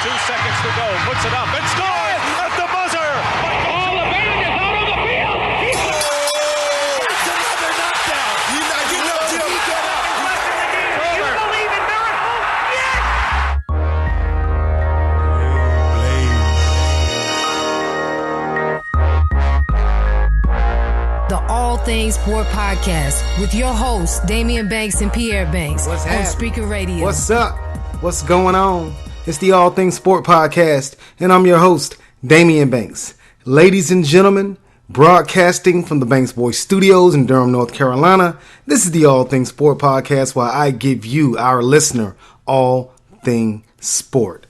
seconds to go. Puts it up and scores at the buzzer. All the band is out on the field. That's another knockdown. You know, Jim. You believe in miracles? Yes. The All Things Sport Podcast with your hosts, Damian Banks and Pierre Banks on Speaker Radio. What's up? What's going on? It's the All Things Sport Podcast, and I'm your host, Damian Banks. Ladies and gentlemen, broadcasting from the Banks Boys Studios in Durham, North Carolina, this is the All Things Sport Podcast, where I give you, our listener, all things sport.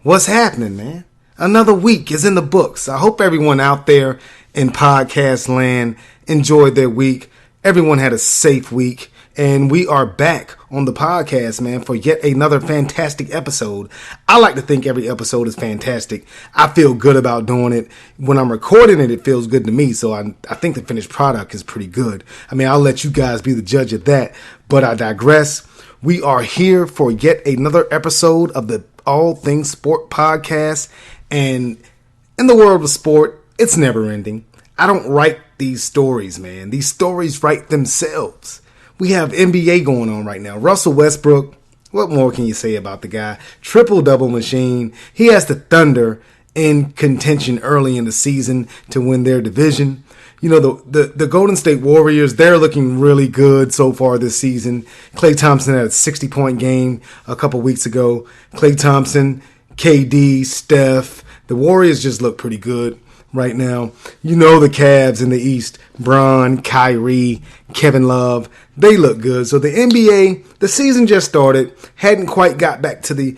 What's happening, man? Another week is in the books. I hope everyone out there in podcast land enjoyed their week. Everyone had a safe week. And we are back on the podcast, man, for yet another fantastic episode. I like to think every episode is fantastic. I feel good about doing it. When I'm recording it, it feels good to me. So I think the finished product is pretty good. I mean, I'll let you guys be the judge of that. But I digress. We are here for yet another episode of the All Things Sport Podcast. And in the world of sport, it's never ending. I don't write these stories, man. These stories write themselves. We have NBA going on right now. Russell Westbrook, what more can you say about the guy? Triple-double machine. He has the Thunder in contention early in the season to win their division. You know, the Golden State Warriors, they're looking really good so far this season. Klay Thompson had a 60-point game a couple weeks ago. Klay Thompson, KD, Steph. The Warriors just look pretty good right now. You know the Cavs in the East, Bron, Kyrie, Kevin Love, they look good. So the NBA, the season just started, hadn't quite got back to the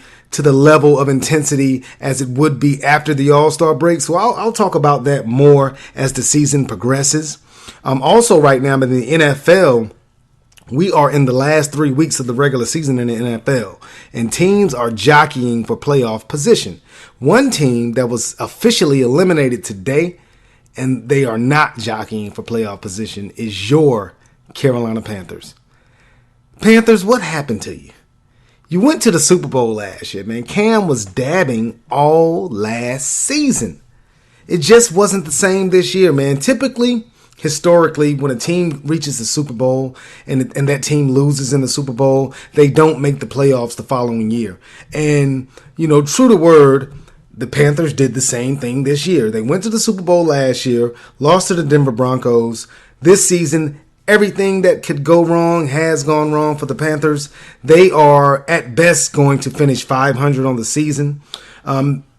level of intensity as it would be after the All-Star break. So I'll talk about that more as the season progresses. Also right now in the NFL, we are in the last 3 weeks of the regular season in the NFL, and teams are jockeying for playoff position. One team that was officially eliminated today, and they are not jockeying for playoff position, is your Carolina Panthers. Panthers, what happened to you? You went to the Super Bowl last year, man. Cam was dabbing all last season. It just wasn't the same this year, man. Typically, historically, when a team reaches the Super Bowl and that team loses in the Super Bowl, they don't make the playoffs the following year. And, you know, true to word, the Panthers did the same thing this year. They went to the Super Bowl last year, lost to the Denver Broncos. This season, everything that could go wrong has gone wrong for the Panthers. They are, at best, going to finish 500 on the season.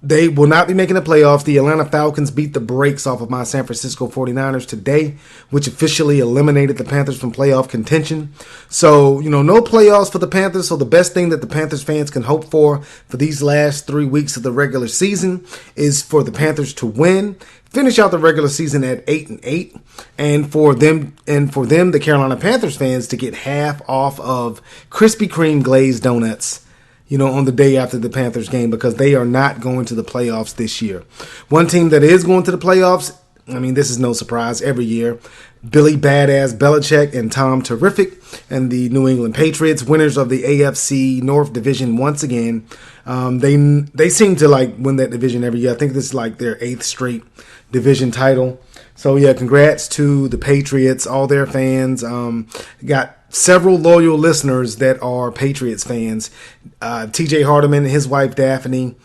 They will not be making the playoffs. The Atlanta Falcons beat the brakes off of my San Francisco 49ers today, which officially eliminated the Panthers from playoff contention. So, you know, no playoffs for the Panthers. So the best thing that the Panthers fans can hope for these last 3 weeks of the regular season is for the Panthers to win, finish out the regular season at 8-8, and for them, the Carolina Panthers fans, to get half off of Krispy Kreme glazed donuts, you know, on the day after the Panthers game, because they are not going to the playoffs this year. One team that is going to the playoffs, I mean, this is no surprise every year, Billy Badass Belichick and Tom Terrific and the New England Patriots, winners of the AFC North Division once again. They seem to like win that division every year. I think this is like their 8th straight division title. So yeah, congrats to the Patriots, all their fans. Got several loyal listeners that are Patriots fans. TJ Hardiman and his wife Daphne,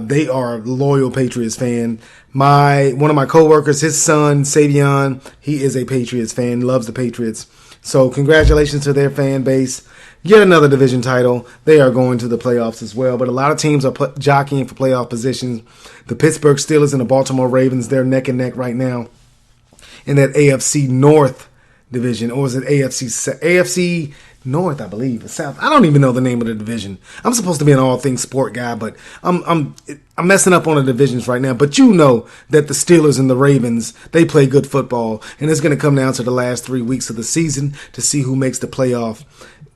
they are loyal Patriots fan. One of my coworkers, his son Savion, he is a Patriots fan, loves the Patriots. So congratulations to their fan base. Yet another division title. They are going to the playoffs as well. But a lot of teams are jockeying for playoff positions. The Pittsburgh Steelers and the Baltimore Ravens, they're neck and neck right now in that AFC North division. Or is it AFC North, I believe, or South? I don't even know the name of the division. I'm supposed to be an all things sport guy, but I'm messing up on the divisions right now. But you know that the Steelers and the Ravens, they play good football, and it's going to come down to the last 3 weeks of the season to see who makes the playoff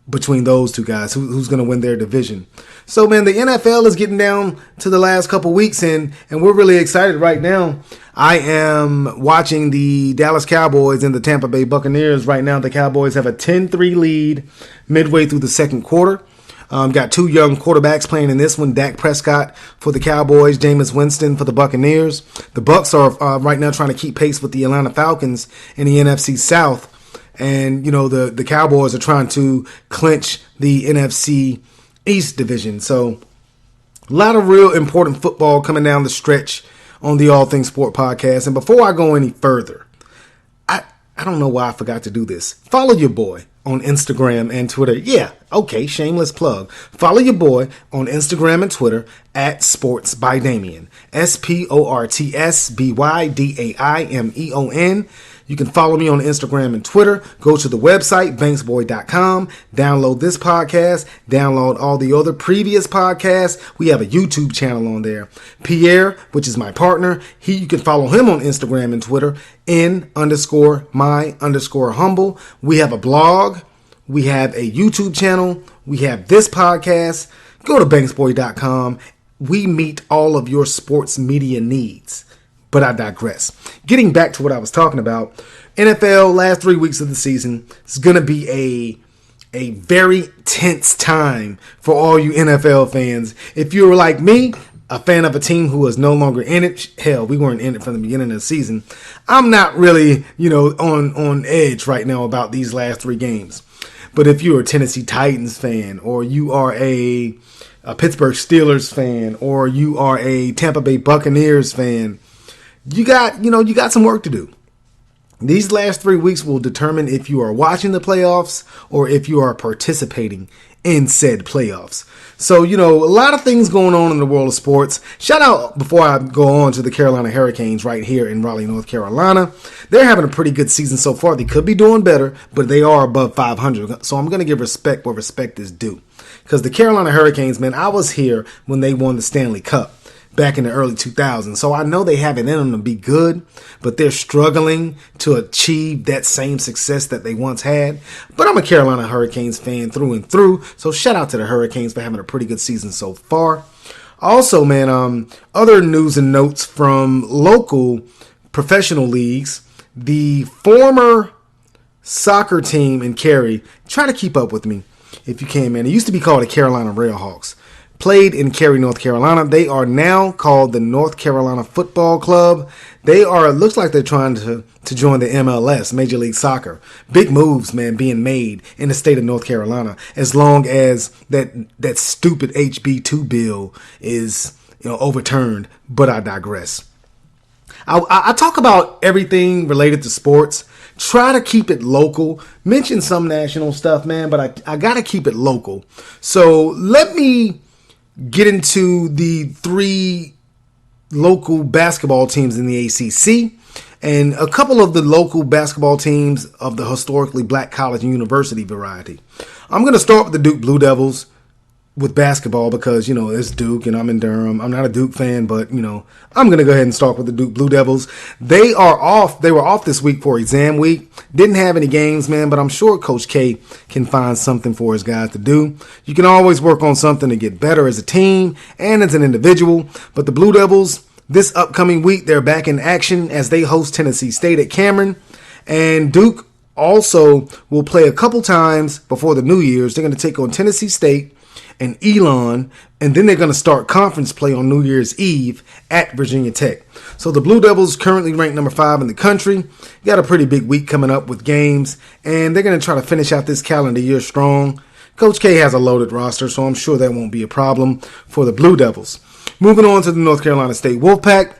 between those two guys, who's going to win their division. So, man, the NFL is getting down to the last couple weeks, and we're really excited right now. I am watching the Dallas Cowboys and the Tampa Bay Buccaneers right now. The Cowboys have a 10-3 lead midway through the second quarter. Got two young quarterbacks playing in this one. Dak Prescott for the Cowboys, Jameis Winston for the Buccaneers. The Bucs are right now trying to keep pace with the Atlanta Falcons in the NFC South. And, the Cowboys are trying to clinch the NFC East division. So a lot of real important football coming down the stretch on the All Things Sport podcast. And before I go any further, I don't know why I forgot to do this. Follow your boy on Instagram and Twitter. Yeah, okay, shameless plug. Follow your boy on Instagram and Twitter at Sports by Damian. SportsByDamion. You can follow me on Instagram and Twitter. Go to the website, banksboy.com. Download this podcast. Download all the other previous podcasts. We have a YouTube channel on there. Pierre, which is my partner, you can follow him on Instagram and Twitter, _my_humble. We have a blog. We have a YouTube channel. We have this podcast. Go to banksboy.com. We meet all of your sports media needs. But I digress. Getting back to what I was talking about, NFL last 3 weeks of the season is going to be a very tense time for all you NFL fans. If you're like me, a fan of a team who is no longer in it, hell, we weren't in it from the beginning of the season. I'm not really, on edge right now about these last three games. But if you're a Tennessee Titans fan, or you are a Pittsburgh Steelers fan, or you are a Tampa Bay Buccaneers fan, you got some work to do. These last 3 weeks will determine if you are watching the playoffs or if you are participating in said playoffs. So, a lot of things going on in the world of sports. Shout out, before I go on, to the Carolina Hurricanes right here in Raleigh, North Carolina. They're having a pretty good season so far. They could be doing better, but they are above 500. So I'm going to give respect where respect is due. Because the Carolina Hurricanes, man, I was here when they won the Stanley Cup back in the early 2000s. So I know they have it in them to be good, but they're struggling to achieve that same success that they once had. But I'm a Carolina Hurricanes fan through and through. So shout out to the Hurricanes for having a pretty good season so far. Also, man, other news and notes from local professional leagues. The former soccer team in Cary, try to keep up with me if you can, man. It used to be called the Carolina Railhawks. Played in Cary, North Carolina. They are now called the North Carolina Football Club. Looks like they're trying to join the MLS, Major League Soccer. Big moves, man, being made in the state of North Carolina, as long as that stupid HB2 bill is, overturned. But I digress. I talk about everything related to sports. Try to keep it local. Mention some national stuff, man, but I got to keep it local. So let me get into the three local basketball teams in the ACC and a couple of the local basketball teams of the historically black college and university variety. I'm going to start with the Duke Blue Devils with basketball because, it's Duke and I'm in Durham. I'm not a Duke fan, but, I'm going to go ahead and start with the Duke Blue Devils. They are off. They were off this week for exam week. Didn't have any games, man, but I'm sure Coach K can find something for his guys to do. You can always work on something to get better as a team and as an individual. But the Blue Devils, this upcoming week, they're back in action as they host Tennessee State at Cameron. And Duke also will play a couple times before the New Year's. They're going to take on Tennessee State and Elon, and then they're going to start conference play on New Year's Eve at Virginia Tech. So the Blue Devils currently ranked number 5 in the country. Got a pretty big week coming up with games, and they're going to try to finish out this calendar year strong. Coach K has a loaded roster, so I'm sure that won't be a problem for the Blue Devils. Moving on to the North Carolina State Wolfpack.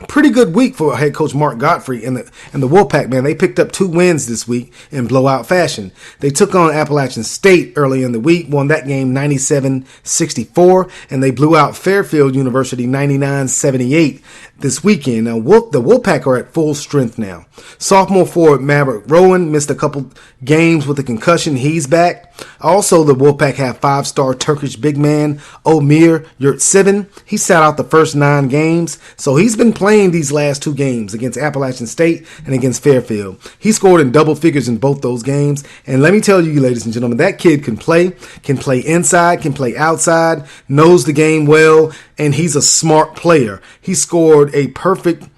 Pretty good week for head coach Mark Godfrey and the Wolfpack, man. They picked up 2 wins this week in blowout fashion. They took on Appalachian State early in the week, won that game 97-64, and they blew out Fairfield University 99-78 this weekend. Now, the Wolfpack are at full strength now. Sophomore forward Maverick Rowan missed a couple games with a concussion. He's back. Also, the Wolfpack have 5-star Turkish big man Omir Yurtseven. He sat out the first 9 games, so he's been playing these last 2 games against Appalachian State and against Fairfield. He scored in double figures in both those games, and let me tell you, ladies and gentlemen, that kid can play inside, can play outside, knows the game well, and he's a smart player. He scored a perfect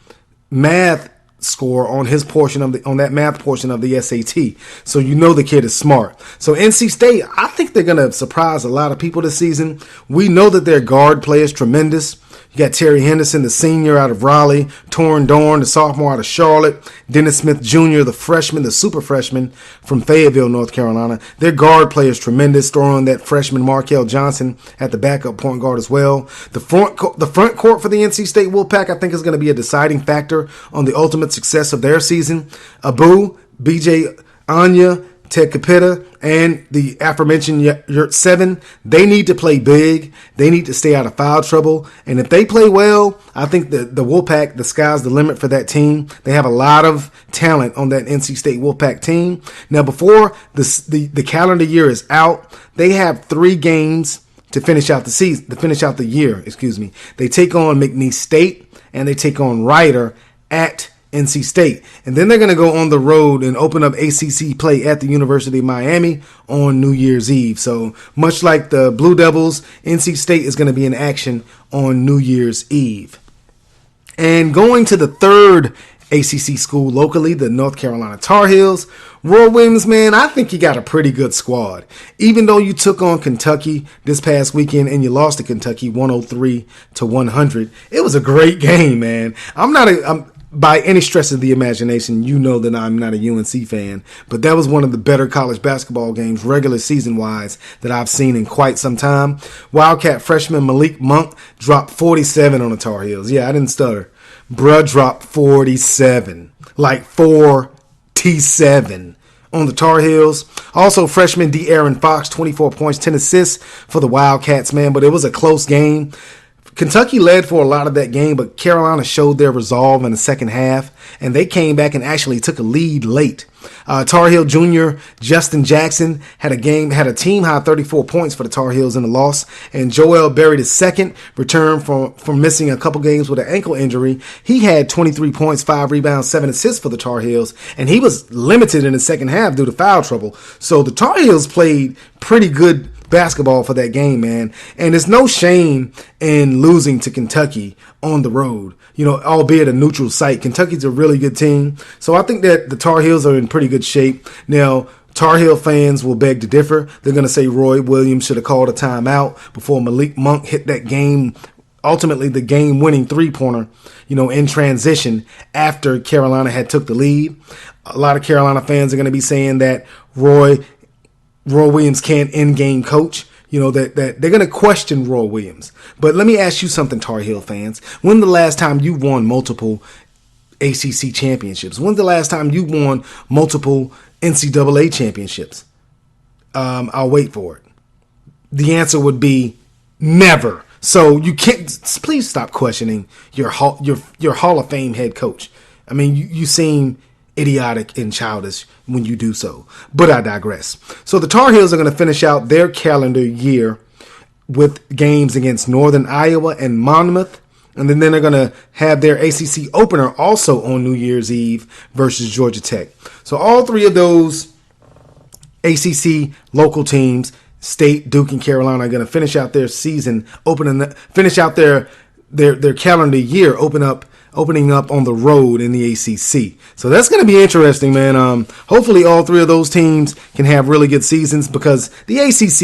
math score on his portion of on that math portion of the SAT. So you know the kid is smart. So NC State, I think they're going to surprise a lot of people this season. We know that their guard play is tremendous. You got Terry Henderson, the senior out of Raleigh, Torrin Dorn, the sophomore out of Charlotte, Dennis Smith Jr., the freshman, the super freshman from Fayetteville, North Carolina. Their guard play is tremendous, throwing that freshman Markel Johnson at the backup point guard as well. The front court for the NC State Wolfpack, I think, is going to be a deciding factor on the ultimate success of their season. Abu, BJ Anya, Ted Capita, and the aforementioned Yurt 7, they need to play big. They need to stay out of foul trouble. And if they play well, I think the Wolfpack, the sky's the limit for that team. They have a lot of talent on that NC State Wolfpack team. Now, before the calendar year is out, they have 3 games to finish out the season, to finish out the year, They take on McNeese State and they take on Rider at NC State. And then they're going to go on the road and open up ACC play at the University of Miami on New Year's Eve. So much like the Blue Devils, NC State is going to be in action on New Year's Eve. And going to the third ACC school locally, the North Carolina Tar Heels, Roy Williams, man, I think you got a pretty good squad. Even though you took on Kentucky this past weekend and you lost to Kentucky 103-100, it was a great game, man. By any stretch of the imagination, you know that I'm not a UNC fan, but that was one of the better college basketball games, regular season-wise, that I've seen in quite some time. Wildcat freshman Malik Monk dropped 47 on the Tar Heels. Yeah, I didn't stutter. Bruh dropped 47. Like 47 on the Tar Heels. Also, freshman De'Aaron Fox, 24 points, 10 assists for the Wildcats, man, but it was a close game. Kentucky led for a lot of that game, but Carolina showed their resolve in the second half, and they came back and actually took a lead late. Tar Heel Jr. Justin Jackson had a team-high 34 points for the Tar Heels in the loss, and Joel Berry II returned from missing a couple games with an ankle injury. He had 23 points, 5 rebounds, 7 assists for the Tar Heels, and he was limited in the second half due to foul trouble. So the Tar Heels played pretty good basketball for that game, man. And there's no shame in losing to Kentucky on the road, albeit a neutral site. Kentucky's a really good team. So I think that the Tar Heels are in pretty good shape. Now, Tar Heel fans will beg to differ. They're going to say Roy Williams should have called a timeout before Malik Monk hit that game, ultimately the game-winning three-pointer, in transition after Carolina had took the lead. A lot of Carolina fans are going to be saying that Roy Williams can't in-game coach, that they're going to question Roy Williams. But let me ask you something, Tar Heel fans. When the last time you won multiple ACC championships? When's the last time you won multiple NCAA championships? I'll wait for it. The answer would be never. So you can't. Please stop questioning your Hall of Fame head coach. I mean, you seem idiotic and childish when you do so. But I digress. So the Tar Heels are going to finish out their calendar year with games against Northern Iowa and Monmouth. And then they're going to have their ACC opener also on New Year's Eve versus Georgia Tech. So all 3 of those ACC local teams, State, Duke, and Carolina, are going to finish out their season, finish out their calendar year, opening up on the road in the ACC. So that's going to be interesting, man. Hopefully all 3 of those teams can have really good seasons, because the ACC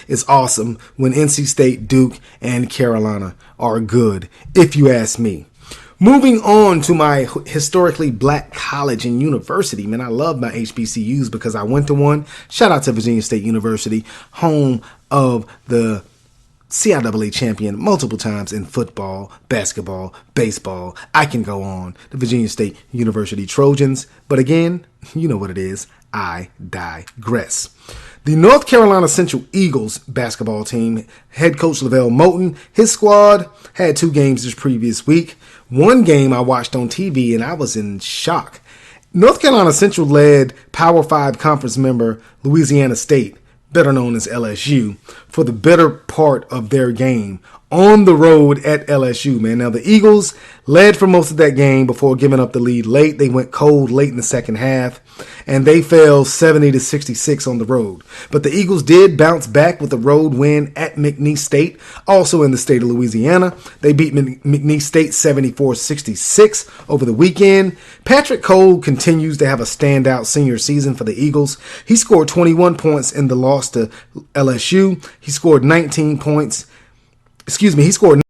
is awesome when NC State, Duke, and Carolina are good, if you ask me. Moving on to my historically black college and university, man, I love my HBCUs because I went to one. Shout out to Virginia State University, home of the CIAA champion multiple times in football, basketball, baseball. I can go on. The Virginia State University Trojans. But again, you know what it is. I digress. The North Carolina Central Eagles basketball team, head coach Lavelle Moulton, his squad had 2 games this previous week. One game I watched on TV and I was in shock. North Carolina Central led Power 5 conference member Louisiana State, better known as LSU, for the better part of their game on the road at LSU, man. Now, the Eagles led for most of that game before giving up the lead late. They went cold late in the second half. and they fell 70-66 on the road. But the Eagles did bounce back with a road win at McNeese State, also in the state of Louisiana. They beat McNeese State 74-66 over the weekend. Patrick Cole continues to have a standout senior season for the Eagles. He scored 21 points in the loss to LSU. He scored 19 points. He scored